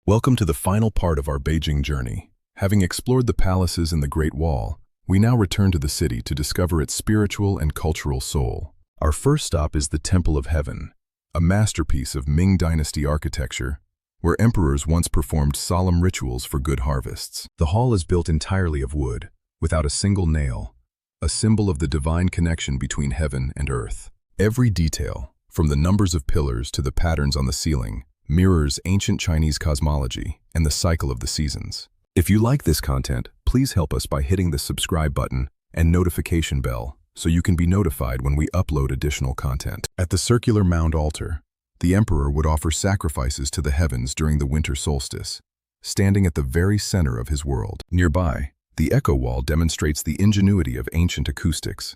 Welcome to the final part of our Beijing journey. Having explored the palaces and the Great Wall, we now return to the city to discover its spiritual and cultural soul. Our first stop is the Temple of Heaven, a masterpiece of Ming Dynasty architecture, where emperors once performed solemn rituals for good harvests. The hall is built entirely of wood, without a single nail, a symbol of the divine connection between heaven and earth. Every detail, from the numbers of pillars to the patterns on the ceiling, mirrors ancient Chinese cosmology and the cycle of the seasons. If you like this content, please help us by hitting the subscribe button and notification bell so you can be notified when we upload additional content. At the circular mound altar, the emperor would offer sacrifices to the heavens during the winter solstice, standing at the very center of his world. Nearby, the echo wall demonstrates the ingenuity of ancient acoustics,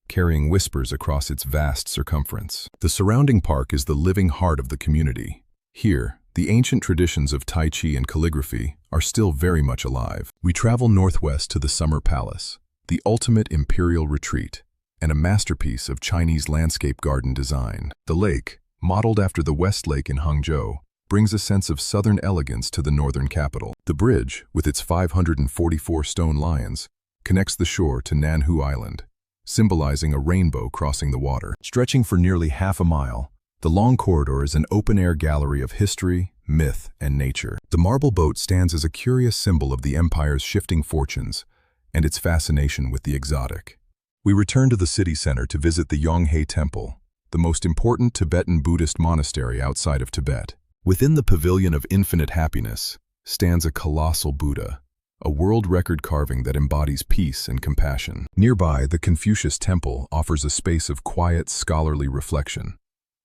carrying whispers across its vast circumference. The surrounding park is the living heart of the community. Here, the ancient traditions of Tai Chi and calligraphy are still very much alive. We travel northwest to the Summer Palace, the ultimate imperial retreat, and a masterpiece of Chinese landscape garden design. The lake, modeled after the West Lake in Hangzhou, brings a sense of southern elegance to the northern capital. The bridge, with its 544 stone lions, connects the shore to Nanhu Island, symbolizing a rainbow crossing the water. Stretching for nearly half a mile, the long corridor is an open-air gallery of history, myth, and nature. The marble boat stands as a curious symbol of the empire's shifting fortunes and its fascination with the exotic. We return to the city center to visit the Yonghe Temple, the most important Tibetan Buddhist monastery outside of Tibet. Within the Pavilion of Infinite Happiness stands a colossal Buddha, a world record carving that embodies peace and compassion. Nearby, the Confucius Temple offers a space of quiet, scholarly reflection,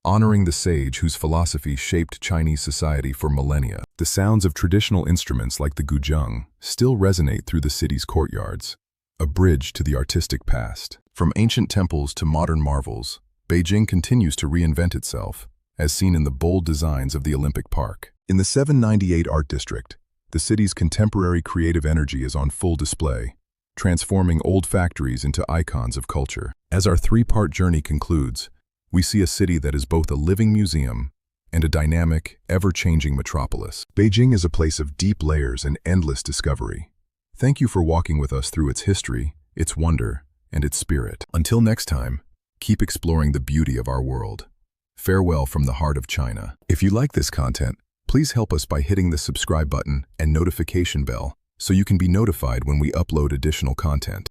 honoring the sage whose philosophy shaped Chinese society for millennia. The sounds of traditional instruments like the guzheng still resonate through the city's courtyards, a bridge to the artistic past. From ancient temples to modern marvels, Beijing continues to reinvent itself, as seen in the bold designs of the Olympic Park. In the 798 Art District, the city's contemporary creative energy is on full display, transforming old factories into icons of culture. As our three-part journey concludes, we see a city that is both a living museum and a dynamic, ever-changing metropolis. Beijing is a place of deep layers and endless discovery. Thank you for walking with us through its history, its wonder, and its spirit. Until next time, keep exploring the beauty of our world. Farewell from the heart of China. If you like this content, please help us by hitting the subscribe button and notification bell so you can be notified when we upload additional content.